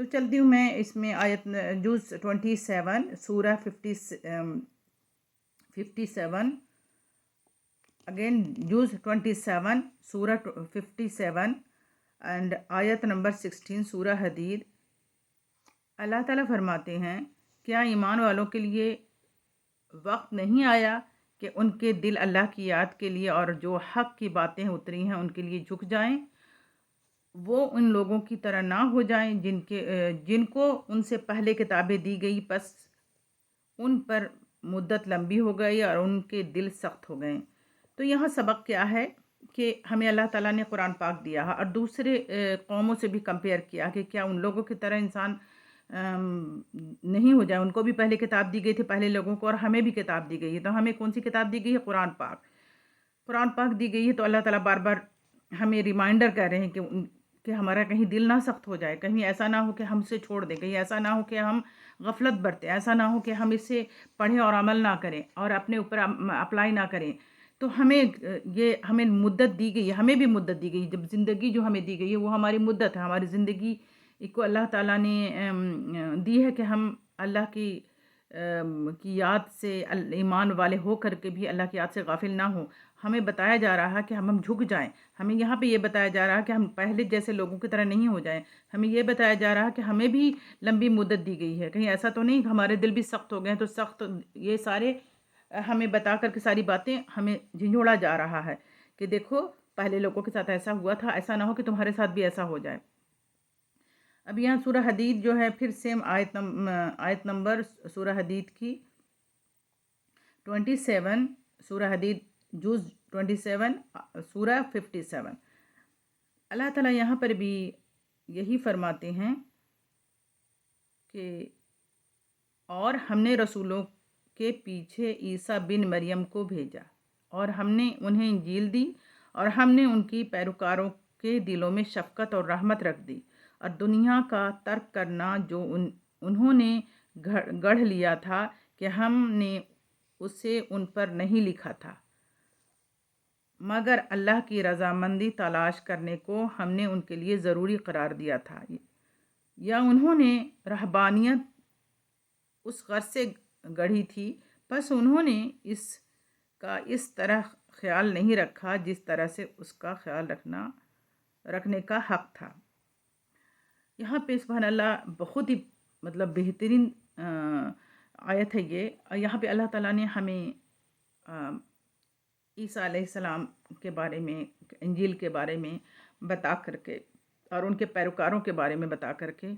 تو چلتی ہوں میں اس میں آیت جز 27 سورہ 57 اگین جز 27 سورہ 57 اینڈ آیت نمبر 16 سورہ حدید. اللہ تعالیٰ فرماتے ہیں کیا ایمان والوں کے لیے وقت نہیں آیا کہ ان کے دل اللہ کی یاد کے لیے اور جو حق کی باتیں اتری ہیں ان کے لیے جھک جائیں. وہ ان لوگوں کی طرح نہ ہو جائیں جن کو ان سے پہلے کتابیں دی گئی، پس ان پر مدت لمبی ہو گئی اور ان کے دل سخت ہو گئے. تو یہاں سبق کیا ہے کہ ہمیں اللہ تعالیٰ نے قرآن پاک دیا ہے اور دوسرے قوموں سے بھی کمپیئر کیا کہ کیا ان لوگوں کی طرح انسان نہیں ہو جائے. ان کو بھی پہلے کتاب دی گئی تھی پہلے لوگوں کو، اور ہمیں بھی کتاب دی گئی ہے. تو ہمیں کون سی کتاب دی گئی ہے؟ قرآن پاک. قرآن پاک دی گئی ہے تو اللہ تعالیٰ بار بار ہمیں ریمائنڈر کر رہے ہیں کہ ہمارا کہیں دل نہ سخت ہو جائے، کہیں ایسا نہ ہو کہ ہم سے چھوڑ دیں، کہیں ایسا نہ ہو کہ ہم غفلت برتیں، ایسا نہ ہو کہ ہم اس سے پڑھیں اور عمل نہ کریں اور اپنے اوپر اپلائی نہ کریں. تو ہمیں مدت دی گئی ہے، ہمیں بھی مدت دی گئی. جب زندگی جو ہمیں دی گئی ہے وہ ہماری مدت ہے. ہماری زندگی کو اللہ تعالیٰ نے دی ہے کہ ہم اللہ کی یاد سے ایمان والے ہو کر کے بھی اللہ کی یاد سے غافل نہ ہوں. ہمیں بتایا جا رہا ہے کہ ہم جھک جائیں. ہمیں یہاں پہ یہ بتایا جا رہا ہے کہ ہم پہلے جیسے لوگوں کی طرح نہیں ہو جائیں. ہمیں یہ بتایا جا رہا ہے کہ ہمیں بھی لمبی مدت دی گئی ہے. کہیں ایسا تو نہیں کہ ہمارے دل بھی سخت ہو گئے ہیں. تو سخت یہ سارے ہمیں بتا کر کے ساری باتیں ہمیں جھنجھوڑا جا رہا ہے کہ دیکھو پہلے لوگوں کے ساتھ ایسا ہوا تھا، ایسا نہ ہو کہ تمہارے ساتھ بھی ایسا ہو جائے. اب یہاں سورہ حدید جو ہے پھر سیم آیت نمبر سورہ حدید کی 27 سورہ حدید جز 27 سورہ 57. اللہ تعالیٰ یہاں پر بھی یہی فرماتے ہیں کہ اور ہم نے رسولوں کے پیچھے عیسیٰ بن مریم کو بھیجا اور ہم نے انہیں انجیل دی اور ہم نے ان کی پیروکاروں کے دلوں میں شفقت اور رحمت رکھ دی اور دنیا کا ترک کرنا جو انہوں نے گڑھ لیا تھا کہ ہم نے اسے ان پر نہیں لکھا تھا، مگر اللہ کی رضامندی تلاش کرنے کو ہم نے ان کے لیے ضروری قرار دیا تھا. یا انہوں نے رہبانیت اس غرض سے گڑھی تھی، پس انہوں نے اس کا اس طرح خیال نہیں رکھا جس طرح سے اس کا خیال رکھنے کا حق تھا. یہاں پہ سبحان اللہ بہت ہی بہترین آیت ہے یہ. یہاں پہ اللہ تعالیٰ نے ہمیں عیسیٰ علیہ السلام کے بارے میں، انجیل کے بارے میں بتا کر کے اور ان کے پیروکاروں کے بارے میں بتا کر کے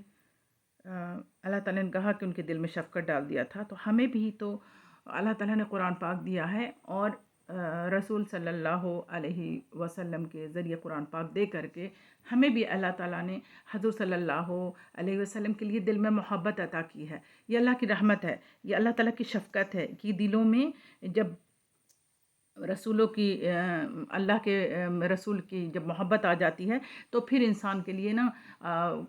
اللہ تعالیٰ نے کہا کہ ان کے دل میں شفقت ڈال دیا تھا. تو ہمیں بھی تو اللہ تعالیٰ نے قرآن پاک دیا ہے اور رسول صلی اللہ علیہ وسلم کے ذریعے قرآن پاک دے کر کے ہمیں بھی اللہ تعالیٰ نے حضور صلی اللہ علیہ وسلم کے لیے دل میں محبت عطا کی ہے. یہ اللہ کی رحمت ہے، یہ اللہ تعالیٰ کی شفقت ہے کہ دلوں میں جب رسولوں کی اللہ کے رسول کی جب محبت آ جاتی ہے تو پھر انسان کے لیے نا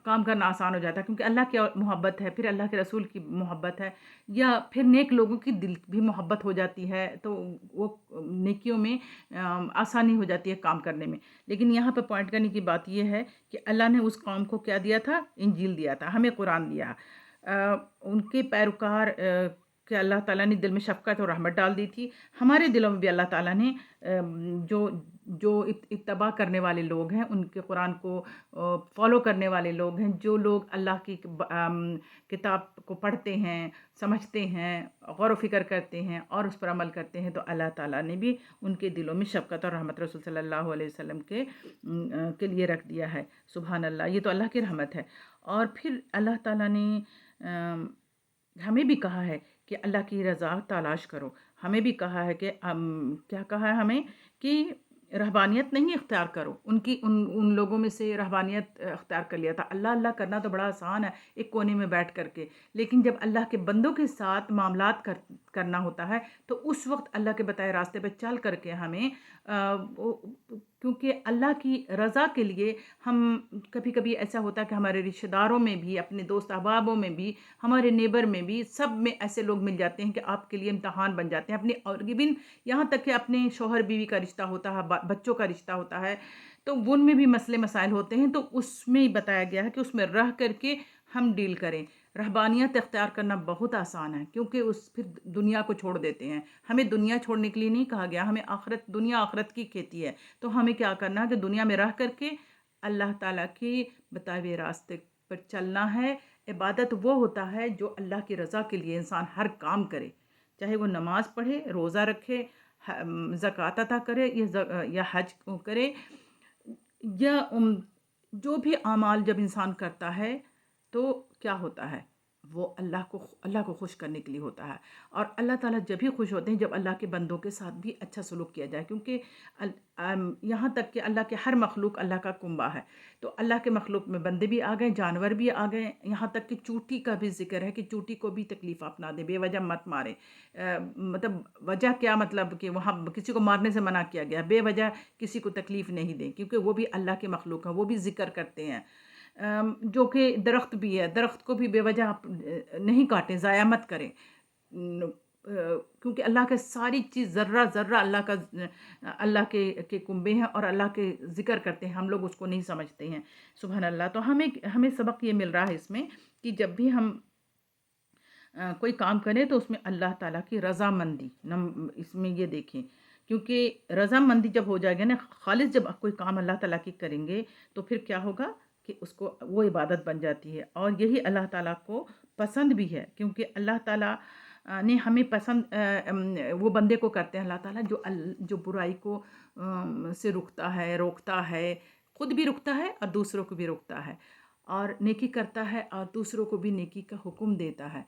کام کرنا آسان ہو جاتا ہے، کیونکہ اللہ کی محبت ہے، پھر اللہ کے رسول کی محبت ہے، یا پھر نیک لوگوں کی دل بھی محبت ہو جاتی ہے تو وہ نیکیوں میں آسانی ہو جاتی ہے کام کرنے میں. لیکن یہاں پہ پوائنٹ کرنے کی بات یہ ہے کہ اللہ نے اس قوم کو کیا دیا تھا؟ انجیل دیا تھا، ہمیں قرآن دیا. ان کے پیروکار کہ اللہ تعالیٰ نے دل میں شفقت اور رحمت ڈال دی تھی. ہمارے دلوں میں بھی اللہ تعالیٰ نے جو اتباع کرنے والے لوگ ہیں، ان کے قرآن کو فالو کرنے والے لوگ ہیں، جو لوگ اللہ کی کتاب کو پڑھتے ہیں، سمجھتے ہیں، غور و فکر کرتے ہیں اور اس پر عمل کرتے ہیں، تو اللہ تعالیٰ نے بھی ان کے دلوں میں شفقت اور رحمت رسول صلی اللہ علیہ وسلم کے لیے رکھ دیا ہے. سبحان اللہ، یہ تو اللہ کی رحمت ہے. اور پھر اللہ تعالیٰ نے ہمیں بھی کہا ہے کہ اللہ کی رضا تلاش کرو. ہمیں بھی کہا ہے کہ کیا کہا ہے ہمیں کہ رہبانیت نہیں اختیار کرو. ان لوگوں میں سے رہبانیت اختیار کر لیا تھا. اللہ اللہ کرنا تو بڑا آسان ہے ایک کونے میں بیٹھ کر کے، لیکن جب اللہ کے بندوں کے ساتھ معاملات کرنا ہوتا ہے تو اس وقت اللہ کے بتائے راستے پہ چل کر کے ہمیں کیونکہ اللہ کی رضا کے لیے ہم کبھی کبھی ایسا ہوتا ہے کہ ہمارے رشتہ داروں میں بھی، اپنے دوست احبابوں میں بھی، ہمارے نیبر میں بھی، سب میں ایسے لوگ مل جاتے ہیں کہ آپ کے لیے امتحان بن جاتے ہیں. اپنے اور ایون یہاں تک کہ اپنے شوہر بیوی کا رشتہ ہوتا ہے، بچوں کا رشتہ ہوتا ہے، تو ان میں بھی مسئلے مسائل ہوتے ہیں. تو اس میں بتایا گیا ہے کہ اس میں رہ کر کے ہم ڈیل کریں۔ رہبانیت اختیار کرنا بہت آسان ہے، کیونکہ اس پھر دنیا کو چھوڑ دیتے ہیں۔ ہمیں دنیا چھوڑنے کے لیے نہیں کہا گیا، ہمیں آخرت، دنیا آخرت کی کھیتی ہے۔ تو ہمیں کیا کرنا ہے کہ دنیا میں رہ کر کے اللہ تعالیٰ کے بتائے ہوئے راستے پر چلنا ہے۔ عبادت وہ ہوتا ہے جو اللہ کی رضا کے لیے انسان ہر کام کرے، چاہے وہ نماز پڑھے، روزہ رکھے، زکوٰۃ عطا کرے، یا حج کرے، یا جو بھی اعمال جب انسان کرتا ہے تو کیا ہوتا ہے، وہ اللہ کو خوش کرنے کے لیے ہوتا ہے۔ اور اللہ تعالیٰ جب بھی خوش ہوتے ہیں جب اللہ کے بندوں کے ساتھ بھی اچھا سلوک کیا جائے، کیونکہ یہاں تک کہ اللہ کے ہر مخلوق اللہ کا کنبہ ہے۔ تو اللہ کے مخلوق میں بندے بھی آ گئے، جانور بھی آ گئے، یہاں تک کہ چوٹی کا بھی ذکر ہے کہ چوٹی کو بھی تکلیف آپ نہ دیں، بے وجہ مت ماریں۔ مطلب وجہ کیا، مطلب کہ وہاں کسی کو مارنے سے منع کیا گیا، بے وجہ کسی کو تکلیف نہیں دیں، کیونکہ وہ بھی اللہ کے مخلوق ہیں، وہ بھی ذکر کرتے ہیں۔ جو کہ درخت بھی ہے، درخت کو بھی بے وجہ آپ نہیں کاٹیں، ضائع مت کریں، کیونکہ اللہ کے ساری چیز ذرہ ذرہ اللہ کے کنبے ہیں اور اللہ کے ذکر کرتے ہیں، ہم لوگ اس کو نہیں سمجھتے ہیں۔ سبحان اللہ۔ تو ہمیں سبق یہ مل رہا ہے اس میں کہ جب بھی ہم کوئی کام کریں تو اس میں اللہ تعالیٰ کی رضامندی اس میں یہ دیکھیں، کیونکہ رضامندی جب ہو جائے گا نا، خالص جب کوئی کام اللہ تعالیٰ کی کریں گے تو پھر کیا ہوگا کہ اس کو وہ عبادت بن جاتی ہے، اور یہی اللہ تعالیٰ کو پسند بھی ہے، کیونکہ اللہ تعالیٰ نے ہمیں پسند وہ بندے کو کرتے ہیں اللہ تعالیٰ جو برائی کو سے رکتا ہے، روکتا ہے، خود بھی رکتا ہے اور دوسروں کو بھی روکتا ہے، اور نیکی کرتا ہے اور دوسروں کو بھی نیکی کا حکم دیتا ہے،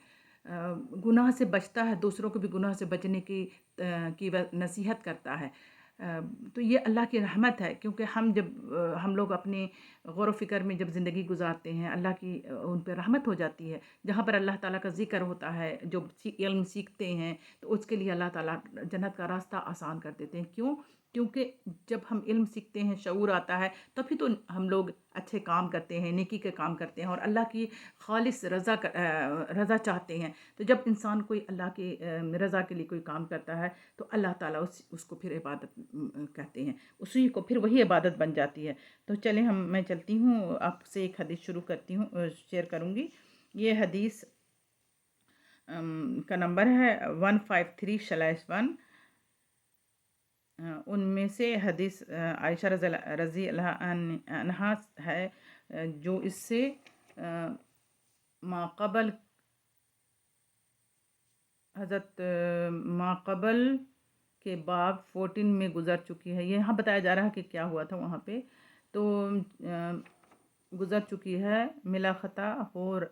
گناہ سے بچتا ہے، دوسروں کو بھی گناہ سے بچنے کی نصیحت کرتا ہے۔ تو یہ اللہ کی رحمت ہے، کیونکہ ہم لوگ اپنے غور و فکر میں جب زندگی گزارتے ہیں، اللہ کی ان پہ رحمت ہو جاتی ہے۔ جہاں پر اللہ تعالیٰ کا ذکر ہوتا ہے، جو علم سیکھتے ہیں تو اس کے لیے اللہ تعالیٰ جنت کا راستہ آسان کر دیتے ہیں۔ کیونکہ جب ہم علم سیکھتے ہیں، شعور آتا ہے، تبھی تو ہم لوگ اچھے کام کرتے ہیں، نیکی کے کام کرتے ہیں اور اللہ کی خالص رضا چاہتے ہیں۔ تو جب انسان کوئی اللہ کی رضا کے لیے کوئی کام کرتا ہے تو اللہ تعالیٰ اس کو پھر عبادت کہتے ہیں، اسی کو پھر وہی عبادت بن جاتی ہے۔ تو چلیں میں چلتی ہوں، آپ سے ایک حدیث شروع کرتی ہوں، شیئر کروں گی۔ یہ حدیث کا نمبر ہے 153/1۔ ان میں سے حدیث عائشہ رضی اللہ عنہا ہے، جو اس سے ماقبل حضرت ماقبل کے باب 14 میں گزر چکی ہے۔ یہاں بتایا جا رہا ہے کہ کیا ہوا تھا وہاں پہ، تو گزر چکی ہے۔ ملا خطا اور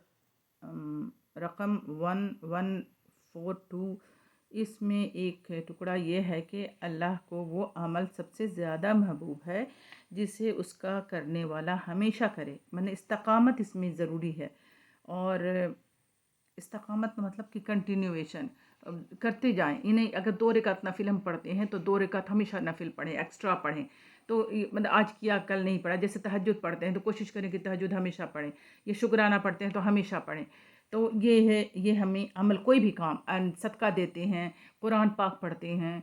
رقم 1142، اس میں ایک ٹکڑا یہ ہے کہ اللہ کو وہ عمل سب سے زیادہ محبوب ہے جسے اس کا کرنے والا ہمیشہ کرے، استقامت اس میں ضروری ہے، اور استقامت مطلب کہ کنٹینیویشن کرتے جائیں، انہیں اگر 2 رکعت نفل ہم پڑھتے ہیں تو 2 رکعت ہمیشہ نفل پڑھیں، ایکسٹرا پڑھیں، تو مطلب آج کیا کل نہیں پڑھا۔ جیسے تہجد پڑھتے ہیں تو کوشش کریں کہ تہجد ہمیشہ پڑھیں، یہ شکرانہ پڑھتے ہیں تو ہمیشہ پڑھیں۔ تو یہ ہے، یہ ہمیں عمل کوئی بھی کام، صدقہ دیتے ہیں، قرآن پاک پڑھتے ہیں،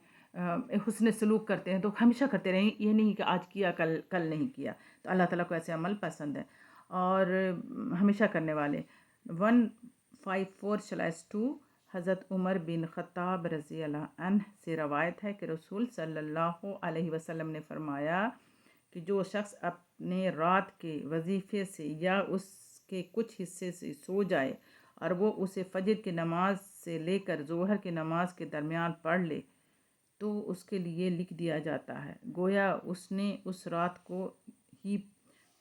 حسن سلوک کرتے ہیں تو ہمیشہ کرتے رہیں، یہ نہیں کہ آج کیا کل نہیں کیا۔ تو اللہ تعالیٰ کو ایسے عمل پسند ہے اور ہمیشہ کرنے والے۔ 154/2 حضرت عمر بن خطاب رضی اللہ عنہ سے روایت ہے کہ رسول صلی اللہ علیہ وسلم نے فرمایا کہ جو شخص اپنے رات کے وظیفے سے یا اس کے کچھ حصے سے سو جائے اور وہ اسے فجر کی نماز سے لے کر ظہر کی نماز کے درمیان پڑھ لے تو اس کے لیے لکھ دیا جاتا ہے گویا اس نے اس رات کو ہی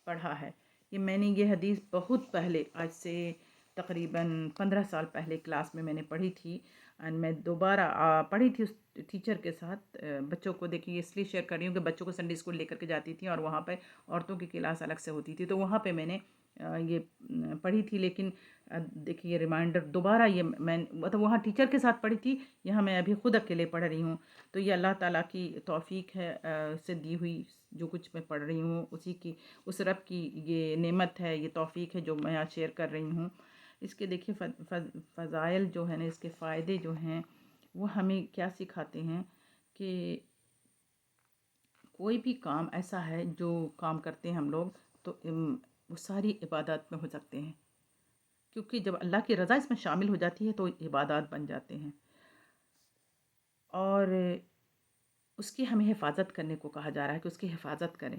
پڑھا ہے۔ میں نے یہ حدیث بہت پہلے، آج سے تقریباً 15 سال پہلے کلاس میں نے پڑھی تھی، اور میں دوبارہ پڑھی تھی اس ٹیچر کے ساتھ۔ بچوں کو دیکھیے اس لیے شیئر کر رہی ہوں کہ بچوں کو سنڈے اسکول لے کر کے جاتی تھی اور وہاں پہ عورتوں کی کلاس الگ سے ہوتی تھی، تو وہاں پہ میں نے یہ پڑھی تھی، لیکن دیکھیے ریمائنڈر دوبارہ یہ میں مطلب وہاں ٹیچر کے ساتھ پڑھی تھی، یہاں میں ابھی خود اکیلے پڑھ رہی ہوں۔ تو یہ اللہ تعالیٰ کی توفیق ہے سے دی ہوئی، جو کچھ میں پڑھ رہی ہوں اس رب کی یہ نعمت ہے، یہ توفیق ہے جو میں آج شیئر کر رہی ہوں۔ اس کے دیکھیے فضائل جو ہیں نا، اس کے فائدے جو ہیں وہ ہمیں کیا سکھاتے ہیں کہ کوئی بھی کام ایسا ہے جو کام کرتے ہیں ہم لوگ تو وہ ساری عبادات میں ہو سکتے ہیں، کیونکہ جب اللہ کی رضا اس میں شامل ہو جاتی ہے تو عبادات بن جاتے ہیں، اور اس کی ہمیں حفاظت کرنے کو کہا جا رہا ہے کہ اس کی حفاظت کریں۔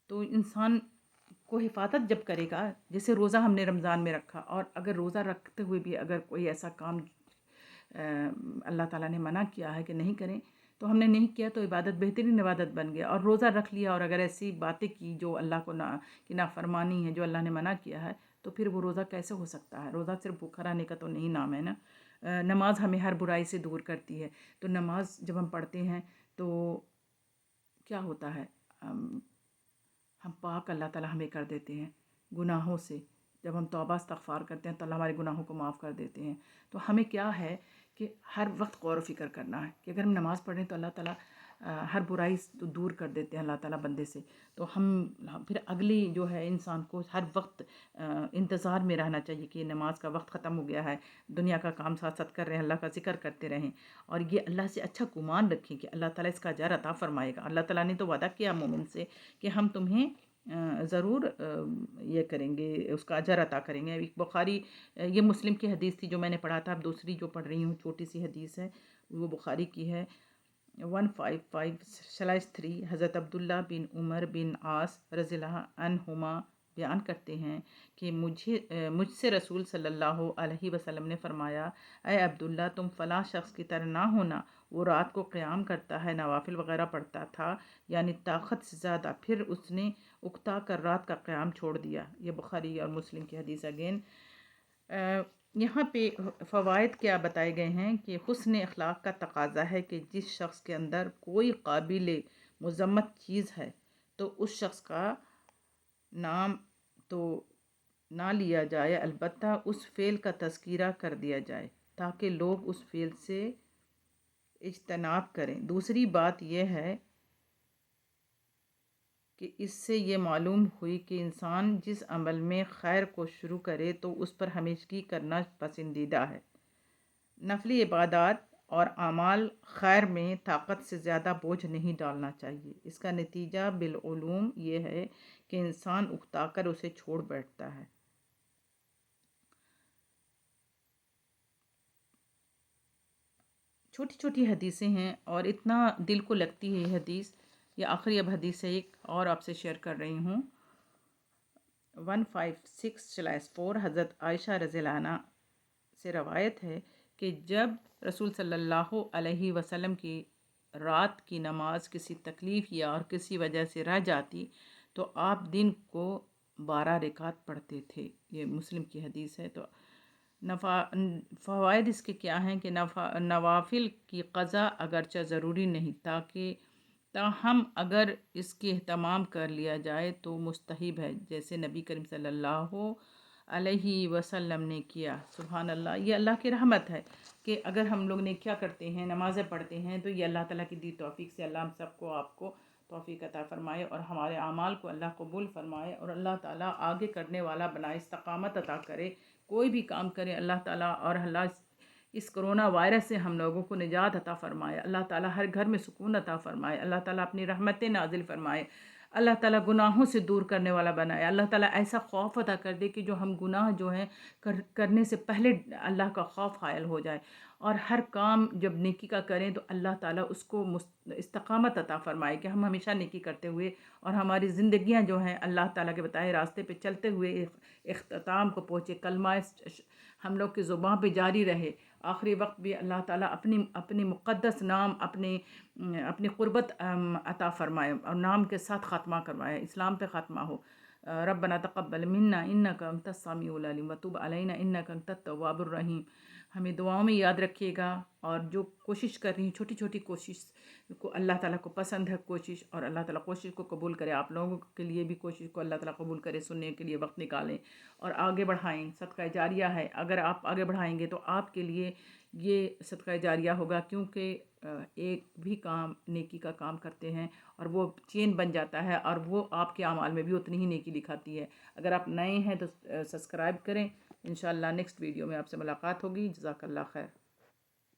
تو انسان کو حفاظت جب کرے گا، جیسے روزہ ہم نے رمضان میں رکھا، اور اگر روزہ رکھتے ہوئے بھی اگر کوئی ایسا کام اللہ تعالیٰ نے منع کیا ہے کہ نہیں کریں، تو ہم نے نہیں کیا تو عبادت بہترین عبادت بن گیا، اور روزہ رکھ لیا اور اگر ایسی باتیں کی جو اللہ کو کی نافرمانی ہے، جو اللہ نے منع کیا ہے، تو پھر وہ روزہ کیسے ہو سکتا ہے؟ روزہ صرف بھوکا رہنے کا تو نہیں نام ہے نا۔ نماز ہمیں ہر برائی سے دور کرتی ہے، تو نماز جب ہم پڑھتے ہیں تو کیا ہوتا ہے؟ ہم پاک اللہ تعالیٰ ہمیں کر دیتے ہیں گناہوں سے۔ جب ہم توبہ استغفار کرتے ہیں تو اللہ ہمارے گناہوں کو معاف کر دیتے ہیں۔ تو ہمیں کیا ہے کہ ہر وقت غور و فکر کرنا ہے کہ اگر ہم نماز پڑھ رہے ہیں تو اللہ تعالیٰ ہر برائی دور کر دیتے ہیں اللہ تعالیٰ بندے سے۔ تو ہم پھر اگلی جو ہے انسان کو ہر وقت انتظار میں رہنا چاہیے کہ نماز کا وقت ختم ہو گیا ہے، دنیا کا کام ساتھ ساتھ کر رہے ہیں، اللہ کا ذکر کرتے رہیں، اور یہ اللہ سے اچھا گمان رکھیں کہ اللہ تعالیٰ اس کا اجر عطا فرمائے گا۔ اللہ تعالیٰ نے تو وعدہ کیا مومن سے کہ ہم تمہیں ضرور یہ کریں گے، اس کا اجر عطا کریں گے۔ ایک بخاری، یہ مسلم کی حدیث تھی جو میں نے پڑھا تھا، اب دوسری جو پڑھ رہی ہوں چھوٹی سی حدیث ہے، وہ بخاری کی ہے 155/3۔ حضرت عبداللہ بن عمر بن عاص رضی اللہ عنہما بیان کرتے ہیں کہ مجھ سے رسول صلی اللہ علیہ وسلم نے فرمایا، اے عبداللہ، تم فلاں شخص کی طرح نہ ہونا، وہ رات کو قیام کرتا ہے، نوافل وغیرہ پڑھتا تھا، یعنی طاقت سے زیادہ، پھر اس نے اکتا کر رات کا قیام چھوڑ دیا۔ یہ بخاری اور مسلم کی حدیث اگین۔ یہاں پہ فوائد کیا بتائے گئے ہیں کہ حسن اخلاق کا تقاضا ہے کہ جس شخص کے اندر کوئی قابل مذمت چیز ہے تو اس شخص کا نام تو نہ لیا جائے، البتہ اس فعل کا تذکرہ کر دیا جائے تاکہ لوگ اس فعل سے اجتناب کریں۔ دوسری بات یہ ہے کہ اس سے یہ معلوم ہوئی کہ انسان جس عمل میں خیر کو شروع کرے تو اس پر ہمیشگی کرنا پسندیدہ ہے۔ نفلی عبادات اور اعمال خیر میں طاقت سے زیادہ بوجھ نہیں ڈالنا چاہیے۔ اس کا نتیجہ بالعلوم یہ ہے کہ انسان اکتا کر اسے چھوڑ بیٹھتا ہے۔ چھوٹی چھوٹی حدیثیں ہیں اور اتنا دل کو لگتی ہے یہ حدیث۔ یہ آخری اب حدیث ہے ایک اور آپ سے شیئر کر رہی ہوں۔ 156/4 حضرت عائشہ رضی اللہ عنہ سے روایت ہے کہ جب رسول صلی اللہ علیہ وسلم کی رات کی نماز کسی تکلیف یا اور کسی وجہ سے رہ جاتی تو آپ دن کو 12 رکعت پڑھتے تھے۔ یہ مسلم کی حدیث ہے۔ تو فوائد اس کے کیا ہیں کہ نوافل کی قضا اگرچہ ضروری نہیں، تاہم اگر اس کی اہتمام کر لیا جائے تو مستحب ہے، جیسے نبی کریم صلی اللہ علیہ وسلم نے کیا۔ سبحان اللہ، یہ اللہ کی رحمت ہے کہ اگر ہم لوگ نے کیا کرتے ہیں، نمازیں پڑھتے ہیں، تو یہ اللہ تعالیٰ کی دی توفیق سے اللہ ہم سب کو، آپ کو توفیق عطا فرمائے اور ہمارے اعمال کو اللہ قبول فرمائے اور اللہ تعالیٰ آگے کرنے والا بنائے، استقامت عطا کرے۔ کوئی بھی کام کرے اللہ تعالیٰ، اور اللہ اس کرونا وائرس سے ہم لوگوں کو نجات عطا فرمائے، اللہ تعالیٰ ہر گھر میں سکون عطا فرمائے، اللہ تعالیٰ اپنی رحمتیں نازل فرمائے، اللہ تعالیٰ گناہوں سے دور کرنے والا بنائے، اللہ تعالیٰ ایسا خوف عطا کر دے کہ جو ہم گناہ جو ہیں کرنے سے پہلے اللہ کا خوف حائل ہو جائے، اور ہر کام جب نیکی کا کریں تو اللہ تعالیٰ اس کو استقامت عطا فرمائے کہ ہم ہمیشہ نیکی کرتے ہوئے اور ہماری زندگیاں جو ہیں اللہ تعالیٰ کے بتائے راستے پہ چلتے ہوئے اختتام کو پہنچے، کلمہ ہم لوگ کی زبان پہ جاری رہے، آخری وقت بھی اللہ تعالیٰ اپنی مقدس نام، اپنی قربت عطا فرمائے اور نام کے ساتھ خاتمہ کروائے، اسلام پہ خاتمہ ہو۔ ربنا تقبل منا انک انت السمیع العلیم وتب علینا انک انت التواب الرحیم۔ ہمیں دعاؤں میں یاد رکھیے گا، اور جو کوشش کر رہی ہیں، چھوٹی چھوٹی کوشش کو اللہ تعالیٰ کو پسند ہے کوشش، اور اللہ تعالیٰ کوشش کو قبول کرے، آپ لوگوں کے لیے بھی کوشش کو اللہ تعالیٰ قبول کرے، سننے کے لیے وقت نکالیں اور آگے بڑھائیں۔ صدقہ جاریہ ہے، اگر آپ آگے بڑھائیں گے تو آپ کے لیے یہ صدقہ جاریہ ہوگا، کیونکہ ایک بھی کام نیکی کا کام کرتے ہیں اور وہ چین بن جاتا ہے، اور وہ آپ کے اعمال میں بھی اتنی ہی نیکی دکھاتی ہے۔ اگر آپ نئے ہیں تو سبسکرائب کریں۔ انشاءاللہ نیکسٹ ویڈیو میں آپ سے ملاقات ہوگی۔ جزاک اللہ خیر۔